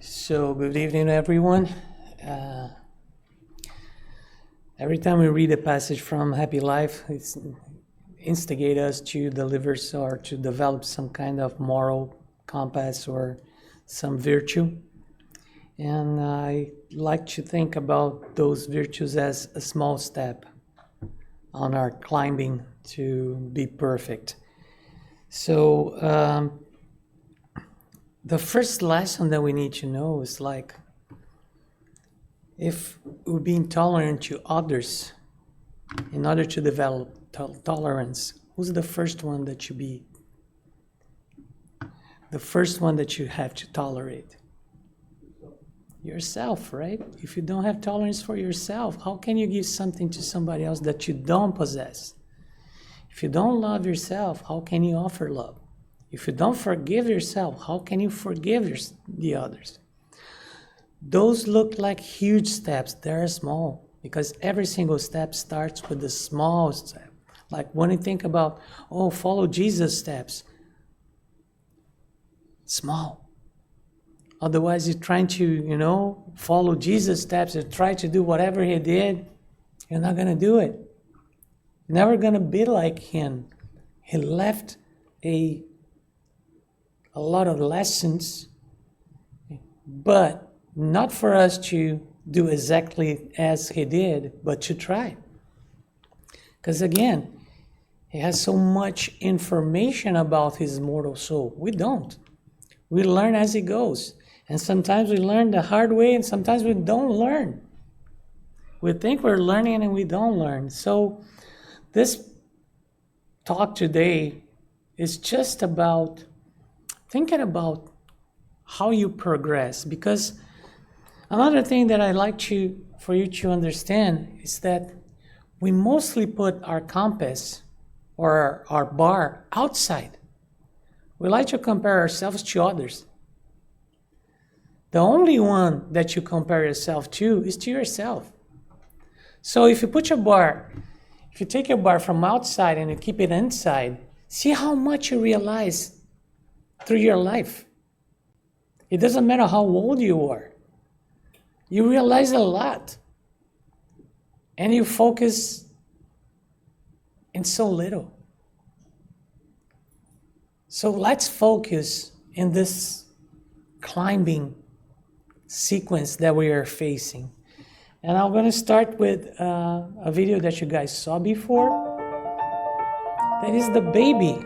So, good evening, everyone. Uh, every time we read a passage from Happy Life, it instigates us to deliver or to develop some kind of moral compass or some virtue. And I like to think about those virtues as a small step on our climbing to be perfect. So, the first lesson that we need to know is like, if we're being tolerant to others, in order to develop tolerance, who's the first one that you be? The first one that you have to tolerate? Yourself, right? If you don't have tolerance for yourself, how can you give something to somebody else that you don't possess? If you don't love yourself, how can you offer love? If you don't forgive yourself, how can you forgive the others? Those look like huge steps. They're small because every single step starts with a small step. Like when you think about, follow Jesus' steps. Small. Otherwise, you're trying to, follow Jesus' steps or try to do whatever he did. You're not going to do it. Never going to be like him. He left a lot of lessons, but not for us to do exactly as he did, but to try. Because again, he has so much information about his mortal soul. We don't. We learn as he goes. And sometimes we learn the hard way, and sometimes we don't learn. We think we're learning and we don't learn. So this talk today is just about thinking about how you progress, because another thing that I like for you to understand is that we mostly put our compass or our bar outside. We like to compare ourselves to others. The only one that you compare yourself to is to yourself. So if you take your bar from outside and you keep it inside, see how much you realize through your life. It doesn't matter how old you are. You realize a lot. And you focus in so little. So let's focus in this climbing sequence that we are facing. And I'm going to start with a video that you guys saw before. That is the baby.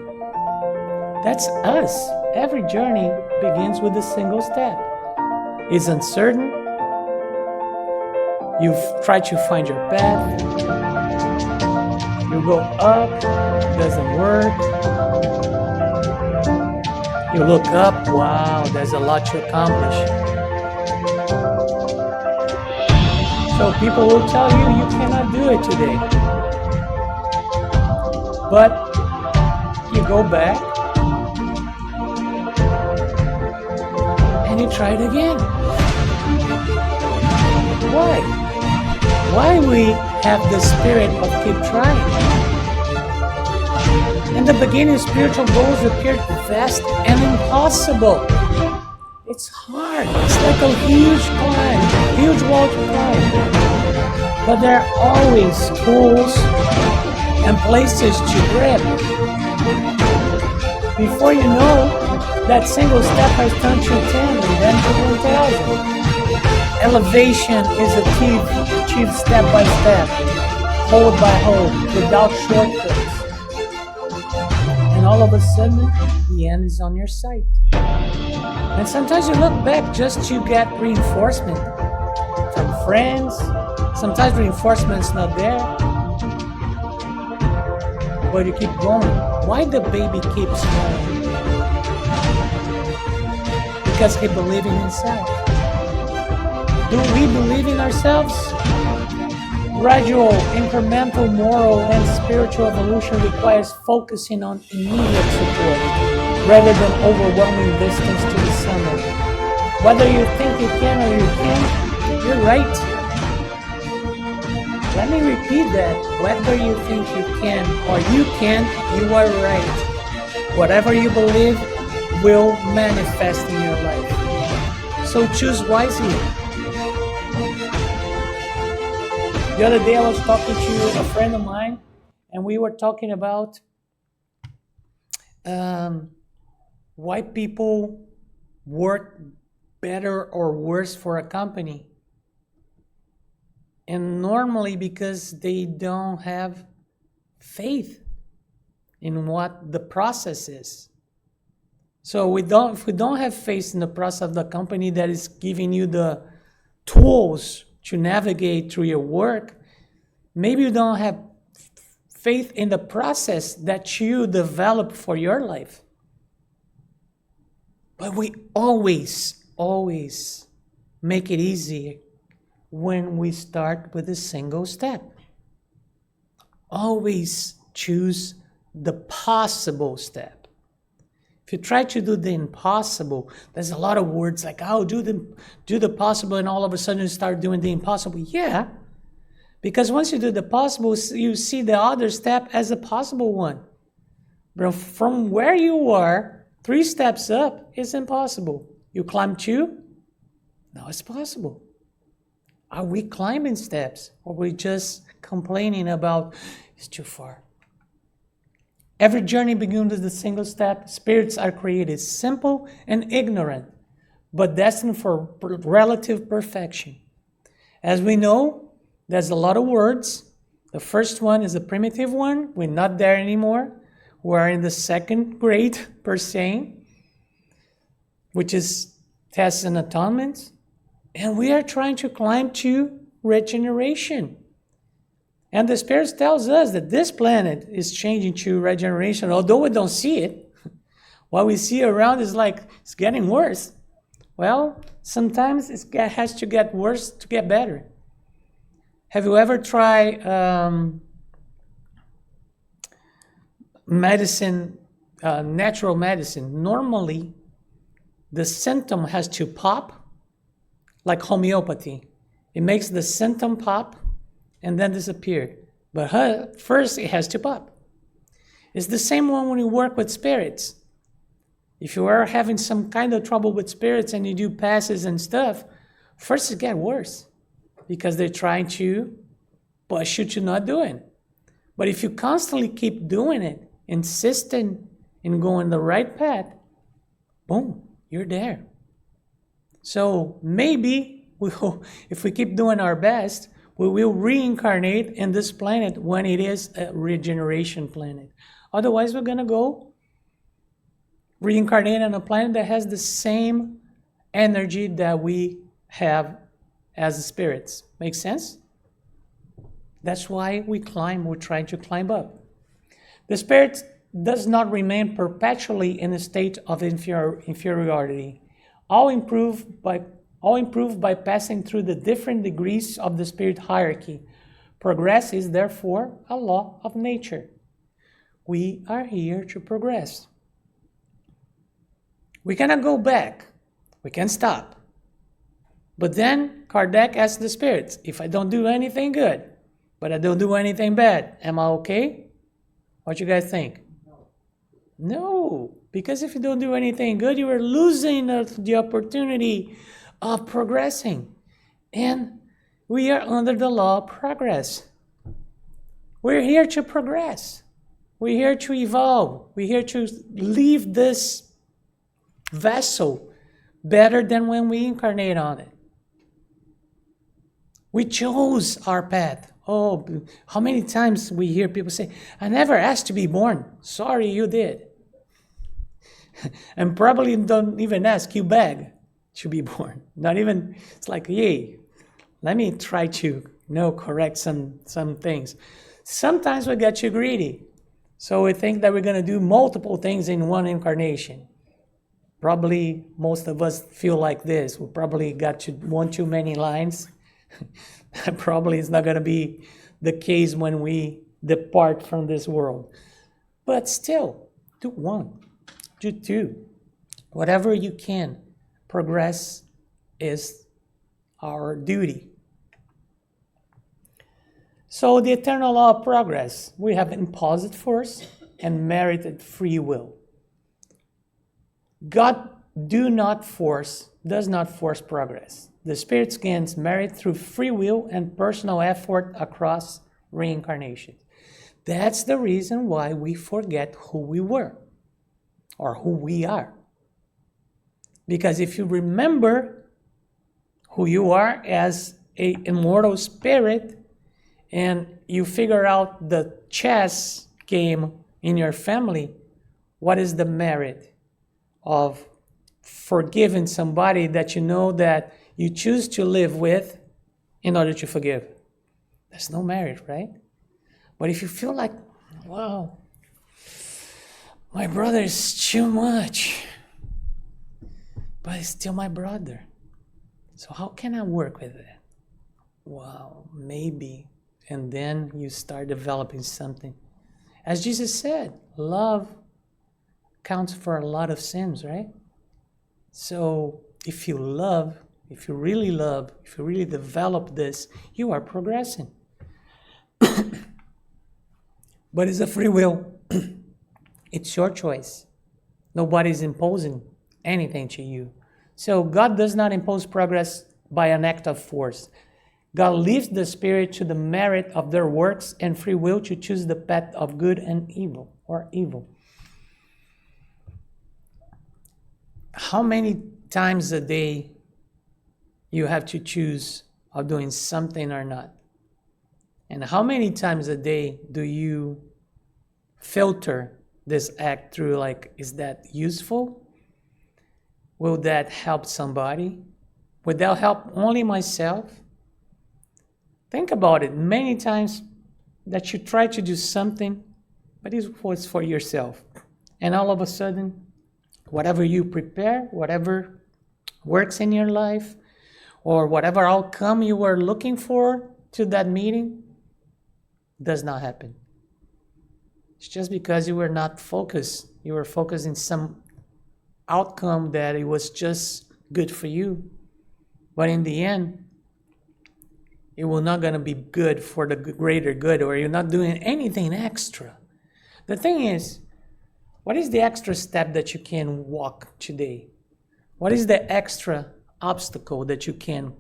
That's us. Every journey begins with a single step. It's uncertain. You try to find your path. You go up, it doesn't work. You look up, wow, there's a lot to accomplish. So people will tell you cannot do it today. But you go back and you try it again. Why? Why we have the spirit of keep trying? In the beginning, spiritual goals appeared vast and impossible. It's hard. It's like a huge climb, huge wall to climb. But there are always tools and places to grip. Before you know, that single step has turned to 10 and then to 1,000. Elevation is achieved step by step, hold by hold, without shortcuts. And all of a sudden, the end is on your sight. And sometimes you look back just to get reinforcement from friends. Sometimes reinforcement's not there. But you keep going. Why the baby keeps going? Because he believes in himself. Do we believe in ourselves? Gradual, incremental moral and spiritual evolution requires focusing on immediate support rather than overwhelming distance to the summit. Whether you think you can or you can't, you're right. Let me repeat that. Whether you think you can or you can't, you are right. Whatever you believe will manifest in your life. So choose wisely. The other day I was talking to a friend of mine, and we were talking about why people work better or worse for a company. And normally because they don't have faith in what the process is. So if we don't have faith in the process of the company that is giving you the tools to navigate through your work, maybe you don't have faith in the process that you develop for your life. But we always make it easy when we start with a single step. Always choose the possible step. If you try to do the impossible, there's a lot of words like, oh, do the possible, and all of a sudden you start doing the impossible. Yeah, because once you do the possible, you see the other step as a possible one. But from where you are, 3 steps up is impossible. You climb 2? Now it's possible. Are we climbing steps, or are we just complaining about it's too far? Every journey begins with a single step. Spirits are created simple and ignorant, but destined for relative perfection. As we know, there's a lot of words. The first one is a primitive one. We're not there anymore. We're in the 2nd grade, per se, which is tests and atonement. And we are trying to climb to regeneration. And the Spirit tells us that this planet is changing to regeneration, although we don't see it. What we see around is like it's getting worse. Well, sometimes it has to get worse to get better. Have you ever tried medicine, natural medicine? Normally, the symptom has to pop, like homeopathy. It makes the symptom pop and then disappear. But first it has to pop. It's the same one when you work with spirits. If you are having some kind of trouble with spirits and you do passes and stuff, first it gets worse because they're trying to push you to not doing. But if you constantly keep doing it, insisting in going the right path, boom, you're there. So maybe if we keep doing our best, we will reincarnate in this planet when it is a regeneration planet. Otherwise, we're going to go reincarnate on a planet that has the same energy that we have as spirits. Make sense? That's why we're trying to climb up. The spirit does not remain perpetually in a state of inferiority. All improve by passing through the different degrees of the spirit hierarchy. Progress is therefore a law of nature. We are here to progress. We cannot go back. We can stop. But then Kardec asked the spirits, if I don't do anything good, but I don't do anything bad, am I okay? What you guys think? No, because if you don't do anything good, you are losing the opportunity of progressing. And we are under the law of progress. We're here to progress. We're here to evolve. We're here to leave this vessel better than when we incarnate on it. We chose our path. Oh, how many times we hear people say, I never asked to be born. Sorry, you did. And probably don't even ask, you beg to be born. Not even, it's like, yay, let me try to correct some things. Sometimes we get too greedy. So we think that we're going to do multiple things in one incarnation. Probably most of us feel like this. We probably got one too many lines. That probably is not going to be the case when we depart from this world. But still, do 1, do 2. Whatever you can. Progress is our duty. So the eternal law of progress, we have imposed force and merited free will. God do not force does not force progress. The Spirit gains merit through free will and personal effort across reincarnations. That's the reason why we forget who we were or who we are. Because if you remember who you are as an immortal spirit and you figure out the chess game in your family, what is the merit of forgiving somebody that you know that you choose to live with in order to forgive? There's no merit, right? But if you feel like, wow, my brother is too much, but he's still my brother. So how can I work with it? Wow, maybe. And then you start developing something. As Jesus said, love counts for a lot of sins, right? So if you love, if you really love, if you really develop this, you are progressing. But it's a free will. It's your choice. Nobody's imposing anything to you. So God does not impose progress by an act of force. God leaves the spirit to the merit of their works and free will to choose the path of good and evil, or evil. How many times a day you have to choose of doing something or not? And how many times a day do you filter this act through, like, is that useful? Will that help somebody? Would that help only myself? Think about it. Many times that you try to do something, but it was for yourself. And all of a sudden, whatever you prepare, whatever works in your life, or whatever outcome you were looking for to that meeting, does not happen. It's just because you were not focused. You were focused in some outcome that it was just good for you. But in the end, it will not going to be good for the greater good, or you're not doing anything extra. The thing is, what is the extra step that you can walk today? What is the extra obstacle that you can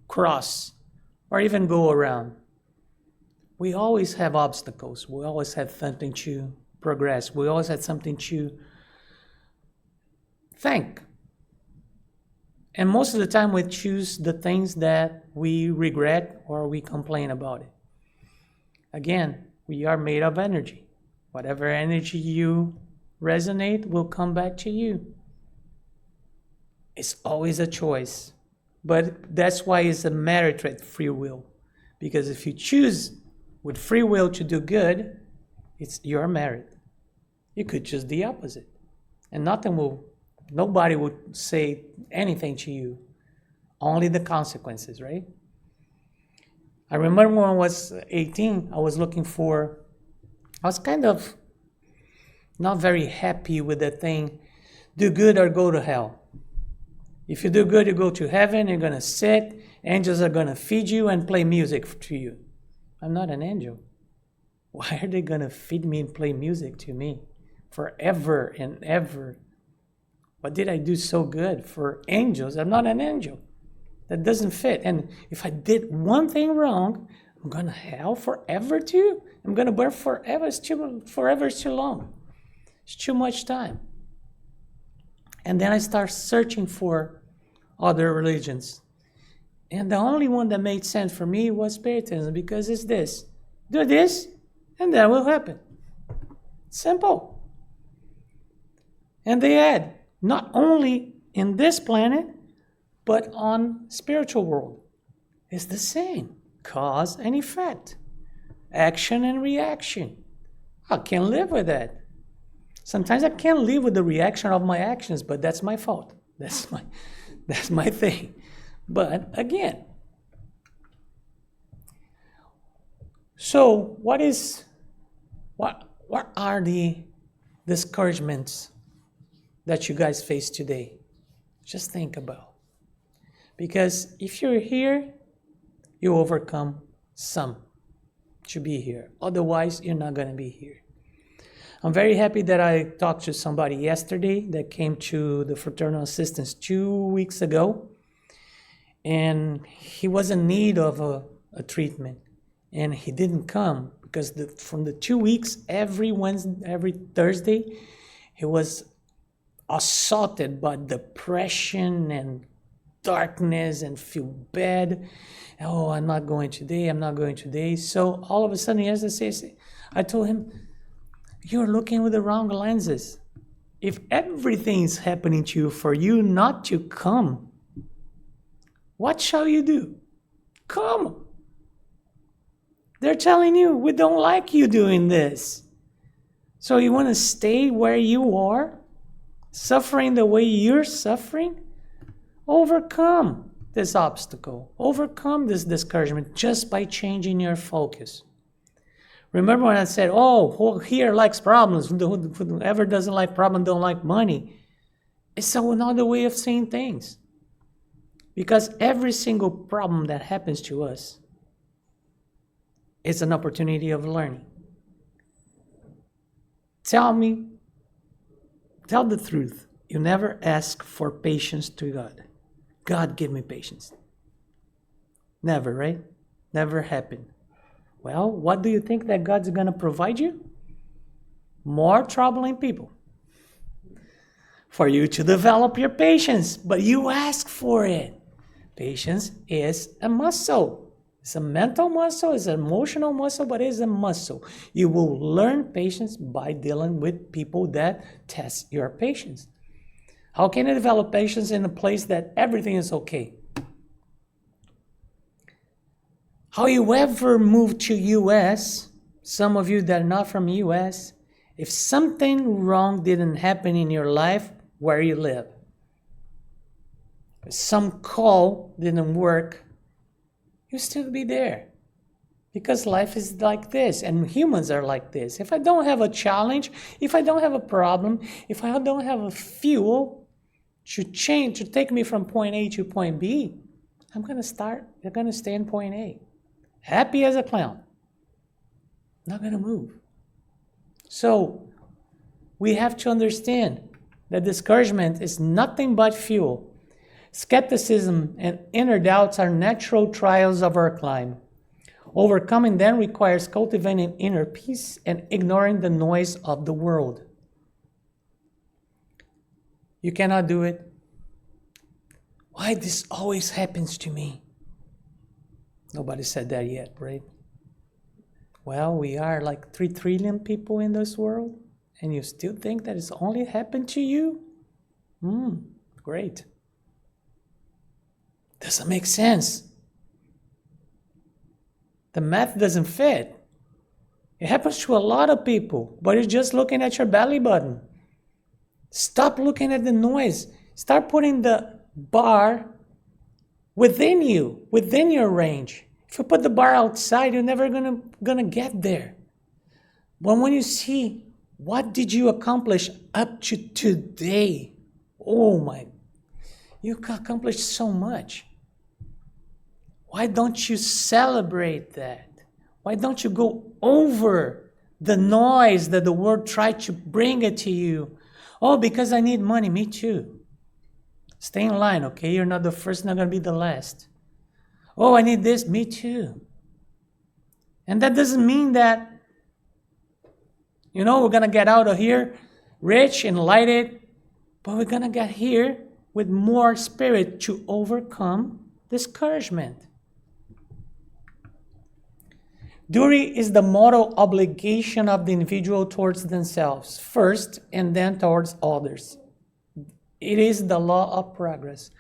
cross or even go around? We always have obstacles. We always have something to progress. We always have something to think. And most of the time we choose the things that we regret or we complain about it. Again, we are made of energy. Whatever energy you resonate will come back to you. It's always a choice. But that's why it's a merit free will. Because if you choose with free will to do good, it's your merit. You could choose the opposite. And nobody would say anything to you. Only the consequences, right? I remember when I was 18, I was kind of not very happy with the thing, do good or go to hell. If you do good, you go to heaven, you're going to sit, angels are going to feed you and play music to you. I'm not an angel. Why are they going to feed me and play music to me forever and ever? What did I do so good for angels? I'm not an angel. That doesn't fit. And if I did one thing wrong, I'm going to hell forever too? I'm going to burn forever? Forever is too long. It's too much time. And then I start searching for other religions. And the only one that made sense for me was Spiritism, because it's this. Do this, and that will happen. Simple. And they add, not only in this planet, but on spiritual world. It's the same. Cause and effect. Action and reaction. I can live with that. Sometimes I can't live with the reaction of my actions, but that's my fault. That's my thing. But again, so what are the discouragements that you guys face today? Just think about. Because if you're here, you overcome some to be here. Otherwise, you're not going to be here. I'm very happy that I talked to somebody yesterday that came to the fraternal assistance 2 weeks ago, and he was in need of a treatment, and he didn't come because from the 2 weeks, every Thursday, he was assaulted by depression and darkness and feel bad. Oh, I'm not going today. So all of a sudden, yesterday, I told him, you're looking with the wrong lenses. If everything's happening to you for you not to come, what shall you do? Come. They're telling you, we don't like you doing this. So you want to stay where you are, suffering the way you're suffering? Overcome this obstacle. Overcome this discouragement just by changing your focus. Remember when I said, who here likes problems? Whoever doesn't like problems don't like money. It's another way of seeing things. Because every single problem that happens to us is an opportunity of learning. Tell the truth. You never ask for patience to God. God, give me patience. Never, right? Never happened. Well, what do you think that God's going to provide you? More troubling people. For you to develop your patience, but you ask for it. Patience is a muscle. It's a mental muscle, it's an emotional muscle, but it's a muscle. You will learn patience by dealing with people that test your patience. How can you develop patience in a place that everything is okay? How you ever move to U.S., some of you that are not from U.S., if something wrong didn't happen in your life where you live, some call didn't work, you'll still be there. Because life is like this, and humans are like this. If I don't have a challenge, if I don't have a problem, if I don't have a fuel to take me from point A to point B, I'm going to stay in point A. Happy as a clown. Not going to move. So, we have to understand that discouragement is nothing but fuel. Skepticism and inner doubts are natural trials of our climb. Overcoming them requires cultivating inner peace and ignoring the noise of the world. You cannot do it. Why this always happens to me? Nobody said that yet, right? Well, we are like 3 trillion people in this world, and you still think that it's only happened to you? Great. Doesn't make sense. The math doesn't fit. It happens to a lot of people, but you're just looking at your belly button. Stop looking at the noise. Start putting the bar within you, within your range. If you put the bar outside, you're never gonna get there. But when you see what did you accomplish up to today, you accomplished so much. Why don't you celebrate that? Why don't you go over the noise that the world tried to bring it to you? Because I need money. Me too. Stay in line, okay? You're not the first, not going to be the last. I need this. Me too. And that doesn't mean that, we're going to get out of here rich, enlightened, but we're going to get here with more spirit to overcome discouragement. Duty is the moral obligation of the individual towards themselves first and then towards others. It is the law of progress.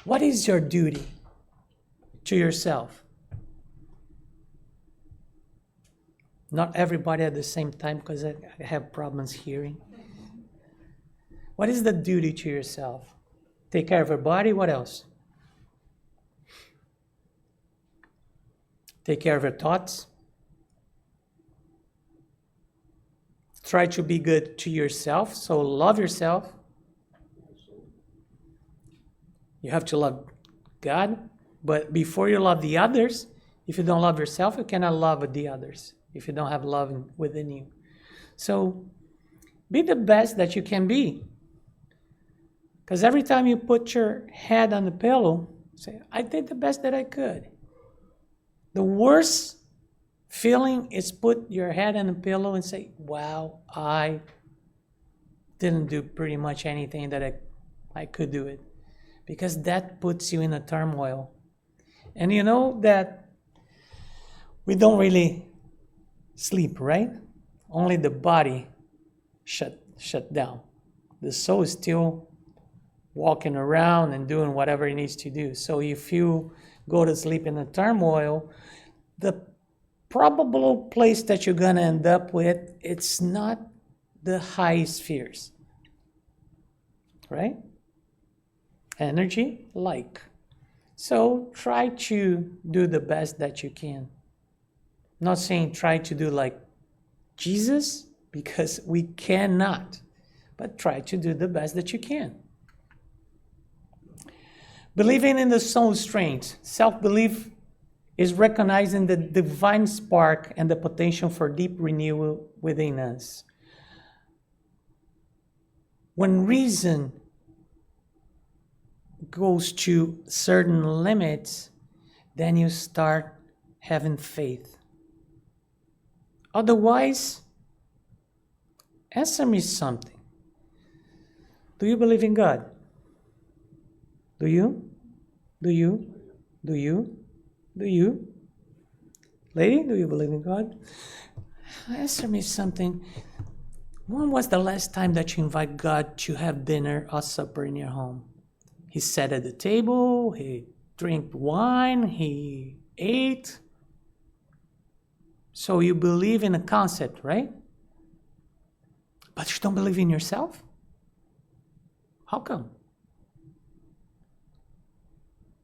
What is your duty to yourself? Not everybody at the same time, because I have problems hearing. What is the duty to yourself? Take care of your body. What else? Take care of your thoughts. Try to be good to yourself, so love yourself. You have to love God, but before you love the others, if you don't love yourself, you cannot love the others, if you don't have love within you. So Be the best that you can be. Because every time you put your head on the pillow, say, I did the best that I could. The worst feeling is put your head on the pillow and say, wow, I didn't do pretty much anything that I could do it. Because that puts you in a turmoil. And you know that we don't really sleep, right? Only the body shut down. The soul is still walking around and doing whatever it needs to do. So if you go to sleep in a turmoil, the probable place that you're going to end up with, it's not the high spheres, right? Energy, like. So try to do the best that you can. I'm not saying try to do like Jesus, because we cannot, but try to do the best that you can. Believing in the soul's strength. Self-belief is recognizing the divine spark and the potential for deep renewal within us. When reason goes to certain limits, then you start having faith. Otherwise, answer me something. Do you believe in God? Do you? Do you? Do you? Do you? Lady, do you believe in God? Answer me something. When was the last time that you invite God to have dinner or supper in your home? He sat at the table, he drank wine, he ate. So you believe in a concept, right? But you don't believe in yourself? How come?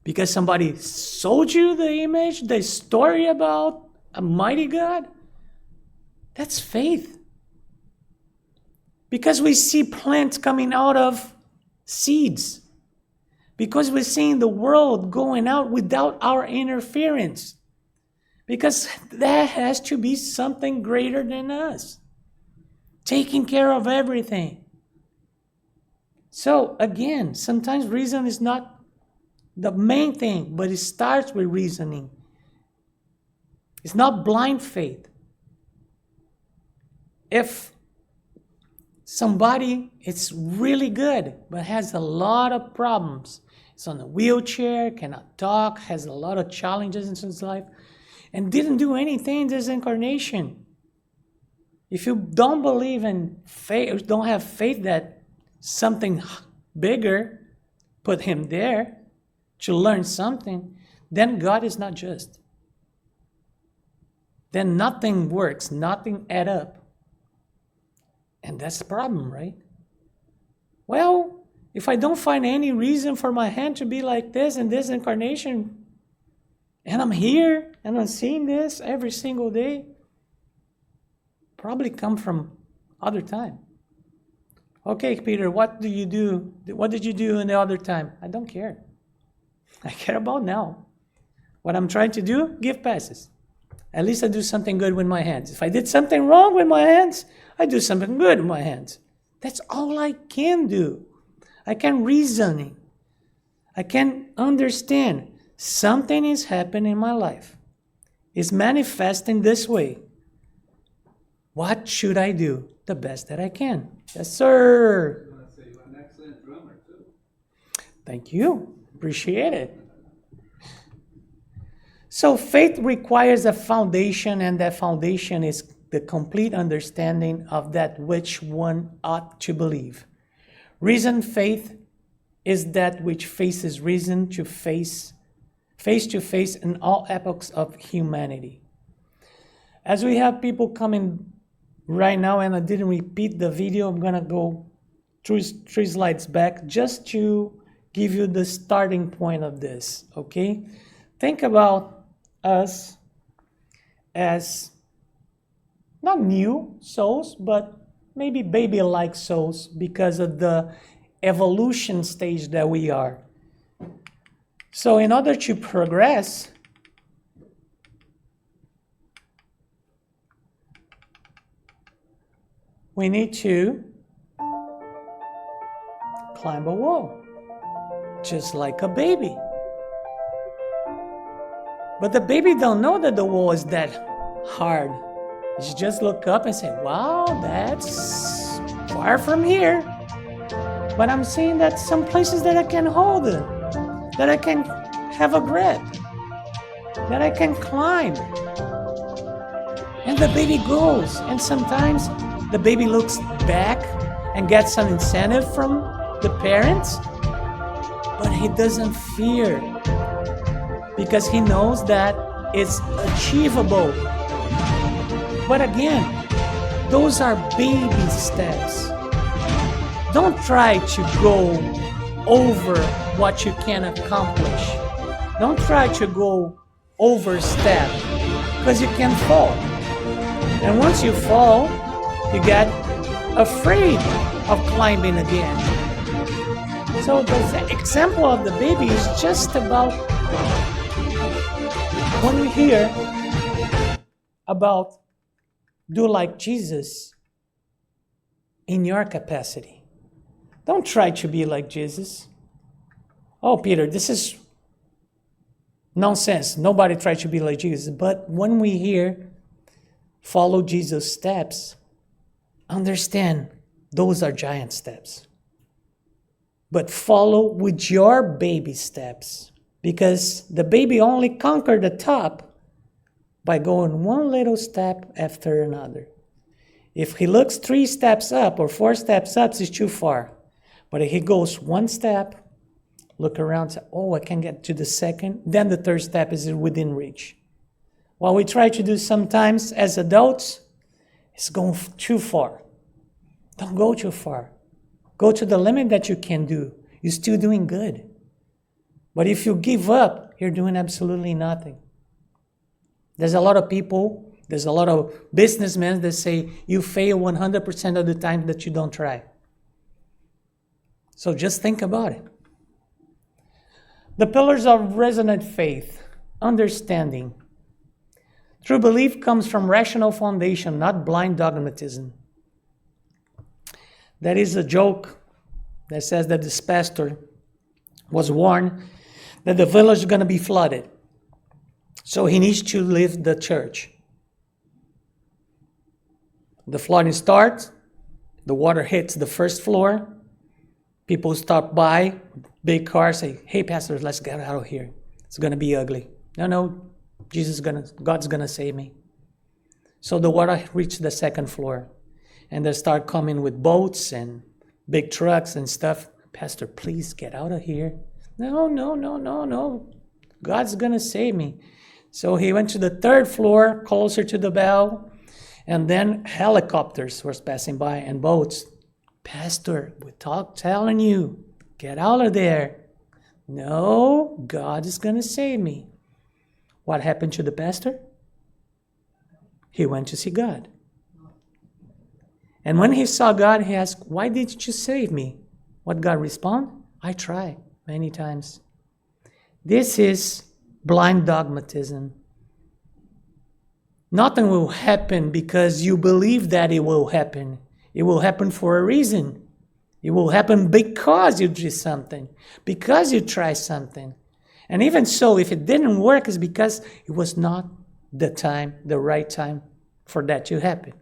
Because somebody sold you the image, the story about a mighty God? That's faith. Because we see plants coming out of seeds. Because we're seeing the world going out without our interference. Because that has to be something greater than us. Taking care of everything. So again, sometimes reason is not the main thing, but it starts with reasoning. It's not blind faith. If somebody is really good, but has a lot of problems, is on a wheelchair, cannot talk, has a lot of challenges in his life, and didn't do anything in this incarnation. If you don't believe in faith, don't have faith that something bigger put him there to learn something, then God is not just. Then nothing works, nothing adds up. And that's the problem, right? Well, if I don't find any reason for my hand to be like this in this incarnation, and I'm here and I'm seeing this every single day, probably come from other time. Okay, Peter, what do you do? What did you do in the other time? I don't care. I care about now. What I'm trying to do, give passes. At least I do something good with my hands. If I did something wrong with my hands, I do something good with my hands. That's all I can do. I can reasoning. I can understand something is happening in my life. It's manifesting this way. What should I do? The best that I can. Yes, sir. I want to say you're an excellent drummer, too. Thank you. Appreciate it. So faith requires a foundation, and that foundation is the complete understanding of that which one ought to believe. Reason faith is that which faces reason to face to face in all epochs of humanity. As we have people coming right now, and I didn't repeat the video, I'm going to go three slides back just to give you the starting point of this, okay? Think about us as not new souls, but maybe baby-like souls because of the evolution stage that we are. So in order to progress, we need to climb a wall, just like a baby. But the baby don't know that the wall is that hard. You just look up and say, wow, that's far from here. But I'm seeing that some places that I can hold it, that I can have a grip, that I can climb. And the baby goes. And sometimes the baby looks back and gets some incentive from the parents, but he doesn't fear because he knows that it's achievable. But again, those are baby steps. Don't try to go over what you can accomplish. Don't try to go overstep because you can fall. And once you fall, you get afraid of climbing again. So the example of the baby is just about when we hear about do like Jesus in your capacity. Don't try to be like Jesus. Oh, Peter, this is nonsense. Nobody tried to be like Jesus. But when we hear follow Jesus' steps, understand those are giant steps. But follow with your baby steps, because the baby only conquered the top by going one little step after another. If he looks 3 steps up or 4 steps up, it's too far. But if he goes 1 step, look around, say, oh, I can get to the second, then the 3rd step is within reach. What we try to do sometimes as adults is going too far. Don't go too far. Go to the limit that you can do. You're still doing good. But if you give up, you're doing absolutely nothing. There's a lot of people, there's a lot of businessmen that say you fail 100% of the time that you don't try. So just think about it. The pillars of resonant faith, understanding. True belief comes from rational foundation, not blind dogmatism. There is a joke that says that this pastor was warned that the village is going to be flooded. So he needs to leave the church. The flooding starts, the water hits the 1st floor, people stop by, big cars, say, hey, pastor, let's get out of here. It's going to be ugly. No, God's going to save me. So the water reached the 2nd floor, and they start coming with boats and big trucks and stuff. Pastor, please get out of here. No. God's going to save me. So he went to the 3rd floor, closer to the bell, and then helicopters were passing by and boats. Pastor, we're telling you, get out of there. No, God is going to save me. What happened to the pastor? He went to see God. And when he saw God, he asked, why didn't you save me? What God responded? I tried many times. This is blind dogmatism. Nothing will happen because you believe that it will happen. It will happen for a reason. It will happen because you did something, because you tried something. And even so, if it didn't work, it's because it was not the right time for that to happen.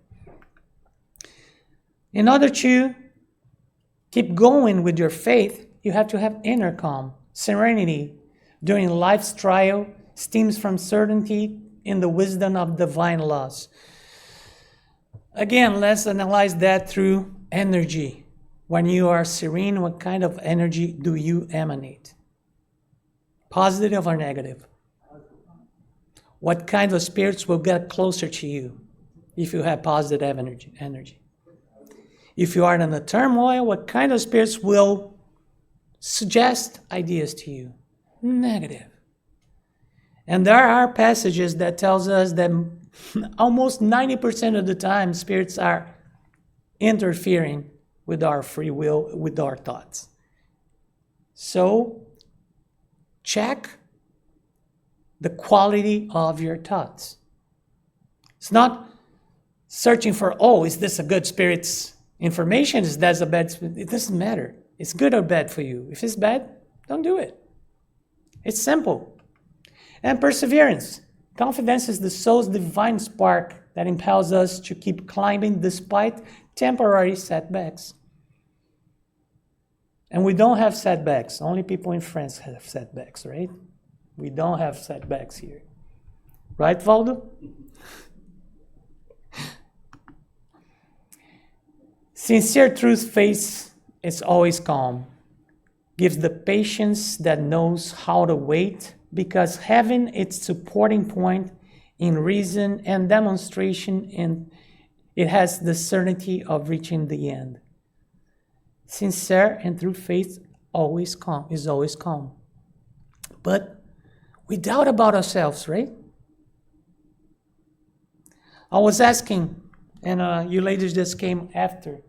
In order to keep going with your faith, you have to have inner calm. Serenity during life's trial stems from certainty in the wisdom of divine laws. Again, let's analyze that through energy. When you are serene, what kind of energy do you emanate? Positive or negative? What kind of spirits will get closer to you if you have positive energy? If you are in a turmoil, what kind of spirits will suggest ideas to you? Negative. And there are passages that tells us that almost 90% of the time spirits are interfering with our free will, with our thoughts. So check the quality of your thoughts. It's not searching for, is this a good spirit's information? Is that a bad spirit? It doesn't matter. It's good or bad for you. If it's bad, don't do it. It's simple. And perseverance. Confidence is the soul's divine spark that impels us to keep climbing despite temporary setbacks. And we don't have setbacks. Only people in France have setbacks, right? We don't have setbacks here. Right, Valdo? Sincere truth face is always calm. Gives the patience that knows how to wait, because having its supporting point in reason and demonstration, and it has the certainty of reaching the end. Sincere and true faith always calm, is always calm. But we doubt about ourselves, right? I was asking, and you ladies just came after.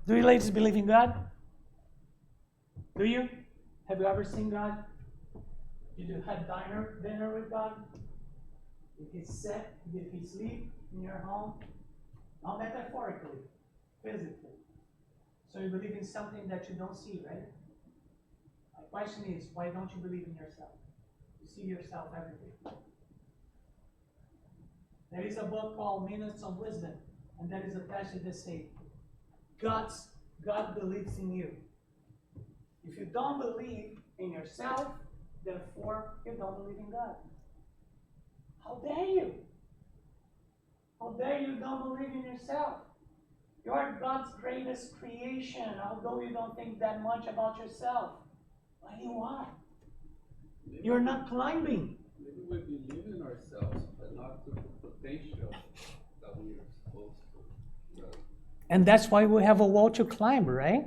Do you ladies believe in God? Do you? Have you ever seen God? Did you have dinner with God? Did He sit? Did He sleep in your home? Not metaphorically, physically. So you believe in something that you don't see, right? My question is, why don't you believe in yourself? You see yourself every day. There is a book called Minutes of Wisdom, and there is a passage that says, God believes in you. If you don't believe in yourself, therefore you don't believe in God. How dare you? How dare you don't believe in yourself? You are God's greatest creation, although you don't think that much about yourself. But you are. You're not climbing. Maybe we believe in ourselves, but not to the potential that we are supposed to. Right? And that's why we have a wall to climb, right?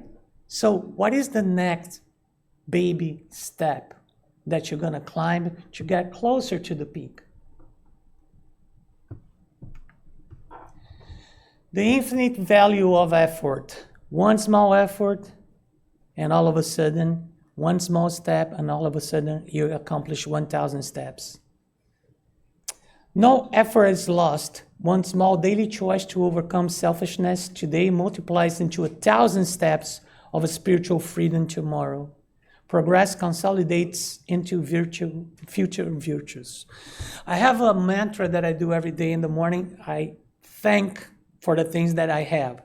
So what is the next baby step that you're going to climb to get closer to the peak? The infinite value of effort. One small effort, and all of a sudden, one small step, and all of a sudden, you accomplish 1,000 steps. No effort is lost. One small daily choice to overcome selfishness today multiplies into 1,000 steps of a spiritual freedom tomorrow. Progress consolidates into future virtues. I have a mantra that I do every day in the morning. I thank for the things that I have.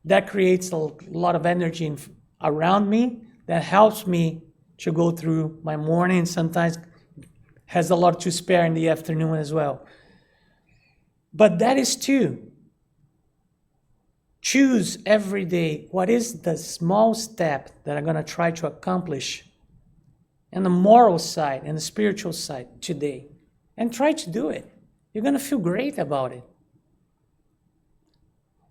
That creates a lot of energy around me that helps me to go through my morning. Sometimes has a lot to spare in the afternoon as well. But that is too. Choose every day what is the small step that I'm going to try to accomplish in the moral side and the spiritual side today. And try to do it. You're going to feel great about it.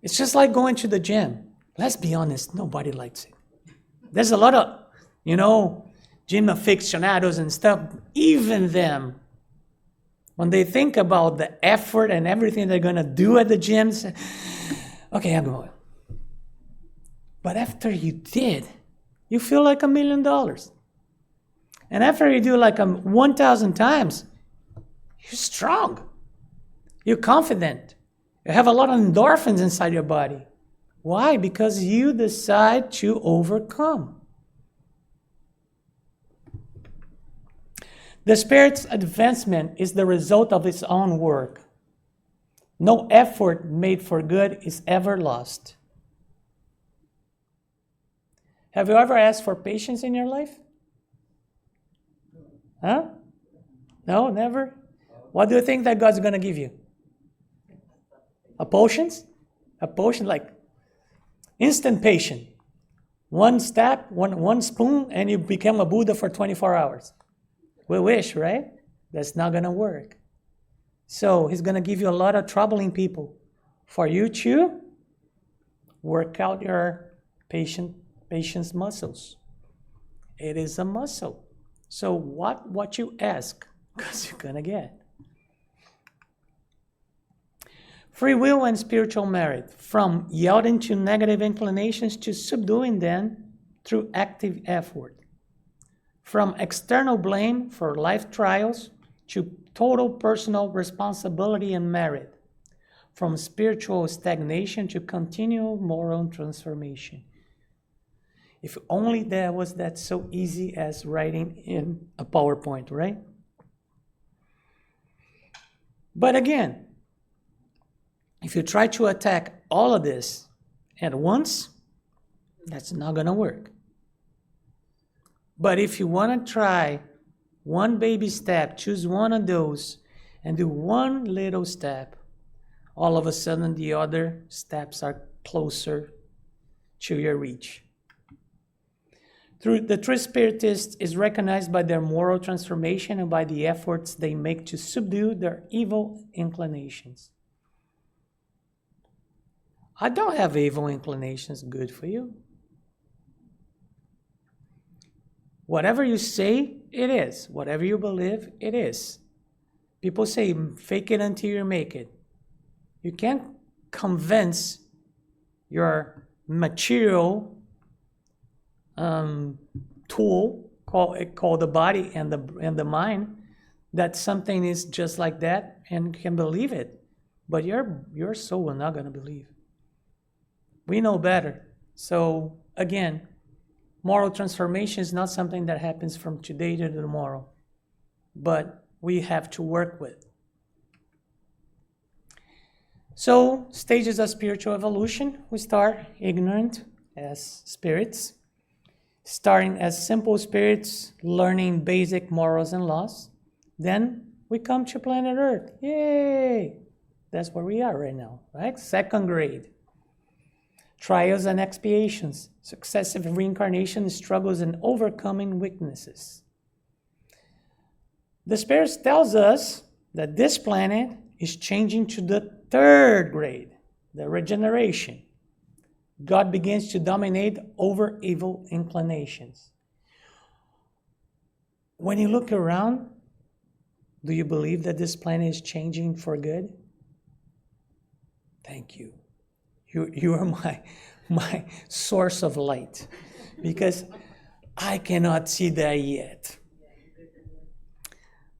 It's just like going to the gym. Let's be honest, nobody likes it. There's a lot of, gym aficionados and stuff, even them, when they think about the effort and everything they're going to do at the gym, say, okay, I'm going. But after you did, you feel like $1 million. And after you do like 1,000 times, you're strong. You're confident. You have a lot of endorphins inside your body. Why? Because you decide to overcome. The Spirit's advancement is the result of its own work. No effort made for good is ever lost. Have you ever asked for patience in your life? Huh? No, never? What do you think that God's going to give you? A potion? A potion like instant patience. One step, one spoon, and you become a Buddha for 24 hours. We wish, right? That's not going to work. So He's going to give you a lot of troubling people for you to work out your patience muscles. It is a muscle. So what you ask, because you're going to get. Free will and spiritual merit, from yielding to negative inclinations to subduing them through active effort. From external blame for life trials to total personal responsibility and merit. From spiritual stagnation to continual moral transformation. If only that was that so easy as writing in a PowerPoint, right? But again, if you try to attack all of this at once, that's not going to work. But if you want to try one baby step, choose one of those, and do one little step, all of a sudden the other steps are closer to your reach. The true spiritist is recognized by their moral transformation and by the efforts they make to subdue their evil inclinations. I don't have evil inclinations. Good for you. Whatever you say, it is. Whatever you believe, it is. People say, fake it until you make it. You can't convince your material tool called the body and the mind that something is just like that and can believe it. But your soul will not going to believe. We know better. So again, moral transformation is not something that happens from today to tomorrow, but we have to work with. So, stages of spiritual evolution. We start ignorant as spirits, starting as simple spirits, learning basic morals and laws. Then we come to planet Earth. Yay! That's where we are right now, right? Second grade. Trials and expiations, successive reincarnation struggles and overcoming weaknesses. The Spirit tells us that this planet is changing to the third grade, the regeneration. God begins to dominate over evil inclinations. When you look around, do you believe that this planet is changing for good? Thank you. You are my source of light, because I cannot see that yet.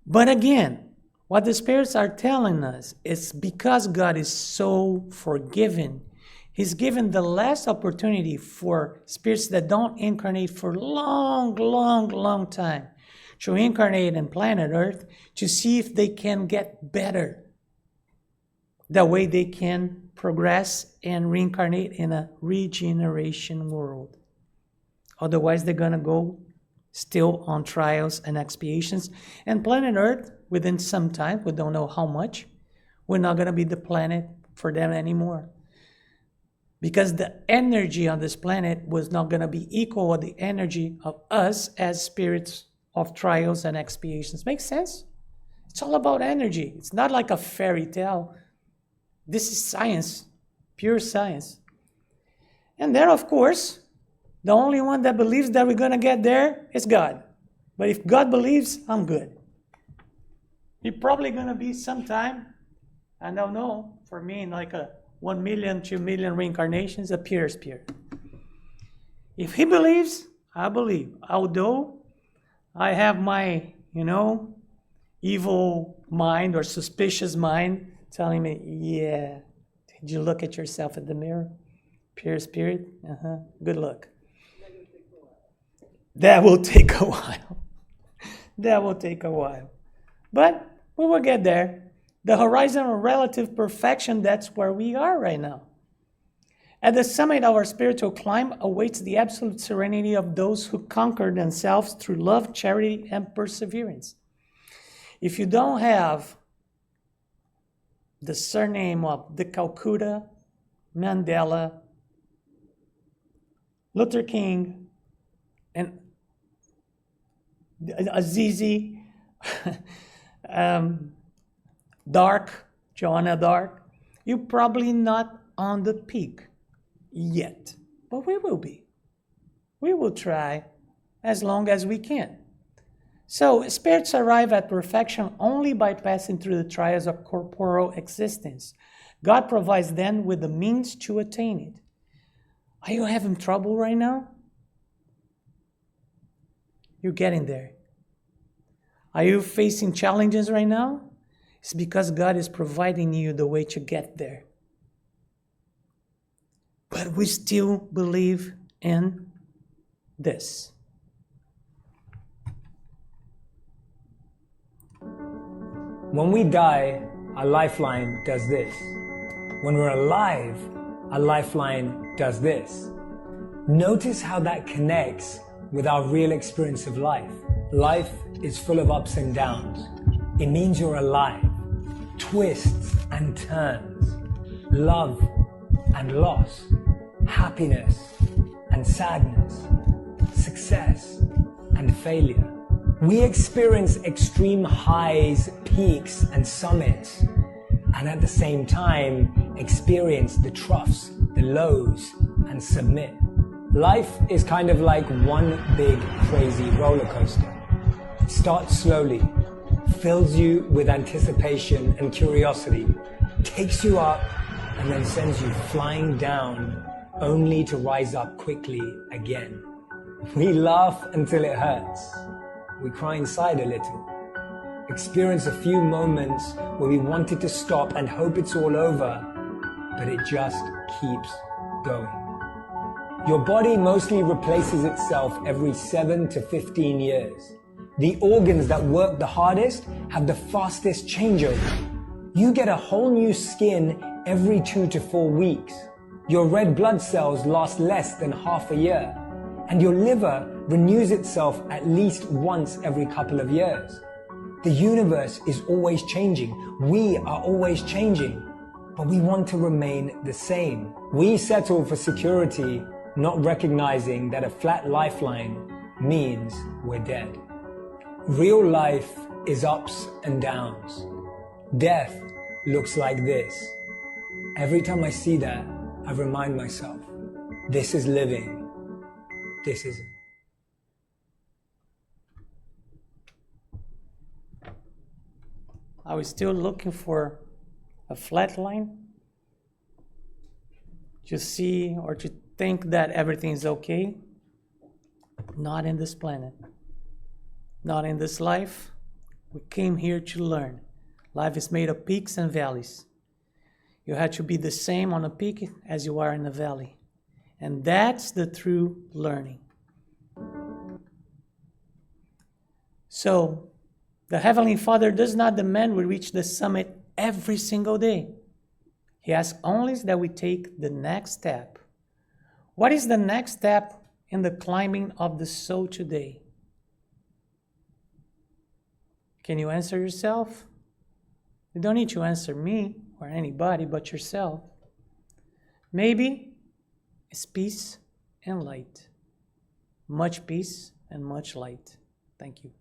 But again, what the spirits are telling us is because God is so forgiving, He's given the last opportunity for spirits that don't incarnate for long time to incarnate in planet Earth to see if they can get better. That way they can progress and reincarnate in a regeneration world. Otherwise, they're going to go still on trials and expiations. And planet Earth, within some time, we don't know how much, we're not going to be the planet for them anymore. Because the energy on this planet was not going to be equal to the energy of us as spirits of trials and expiations. Makes sense? It's all about energy. It's not like a fairy tale. This is science, pure science. And then, of course, the only one that believes that we're going to get there is God. But if God believes, I'm good. You're probably going to be sometime, I don't know, for me, in like a 1 million, 2 million reincarnations, a pure spirit. If he believes, I believe. Although I have my, evil mind or suspicious mind telling me, yeah, did you look at yourself in the mirror? Pure spirit? Good luck. That will take a while. That will take a while. But we will get there. The horizon of relative perfection, that's where we are right now. At the summit of our spiritual climb awaits the absolute serenity of those who conquer themselves through love, charity, and perseverance. If you don't have the surname of the Calcutta, Mandela, Luther King, and Azizi, Joanna Dark, you're probably not on the peak yet, but we will be. We will try as long as we can. So spirits arrive at perfection only by passing through the trials of corporeal existence. God provides them with the means to attain it. Are you having trouble right now? You're getting there. Are you facing challenges right now? It's because God is providing you the way to get there. But we still believe in this. When we die, our lifeline does this. When we're alive, our lifeline does this. Notice how that connects with our real experience of life. Life is full of ups and downs. It means you're alive. Twists and turns. Love and loss. Happiness and sadness. Success and failure. We experience extreme highs, peaks, and summits, and at the same time experience the troughs, the lows, and submit. Life is kind of like one big crazy roller coaster. It starts slowly, fills you with anticipation and curiosity, takes you up, and then sends you flying down, only to rise up quickly again. We laugh until it hurts. We cry inside a little. Experience a few moments where we wanted to stop and hope it's all over, but it just keeps going. Your body mostly replaces itself every 7 to 15 years. The organs that work the hardest have the fastest changeover. You get a whole new skin every 2 to 4 weeks. Your red blood cells last less than half a year, and your liver renews itself at least once every couple of years. The universe is always changing. We are always changing, but we want to remain the same. We settle for security, not recognizing that a flat lifeline means we're dead. Real life is ups and downs. Death looks like this. Every time I see that, I remind myself, this is living, this isn't. Are we still looking for a flat line? To see or to think that everything is okay? Not in this planet. Not in this life. We came here to learn. Life is made of peaks and valleys. You have to be the same on a peak as you are in a valley. And that's the true learning. So, the Heavenly Father does not demand we reach the summit every single day. He asks only that we take the next step. What is the next step in the climbing of the soul today? Can you answer yourself? You don't need to answer me or anybody but yourself. Maybe it's peace and light. Much peace and much light. Thank you.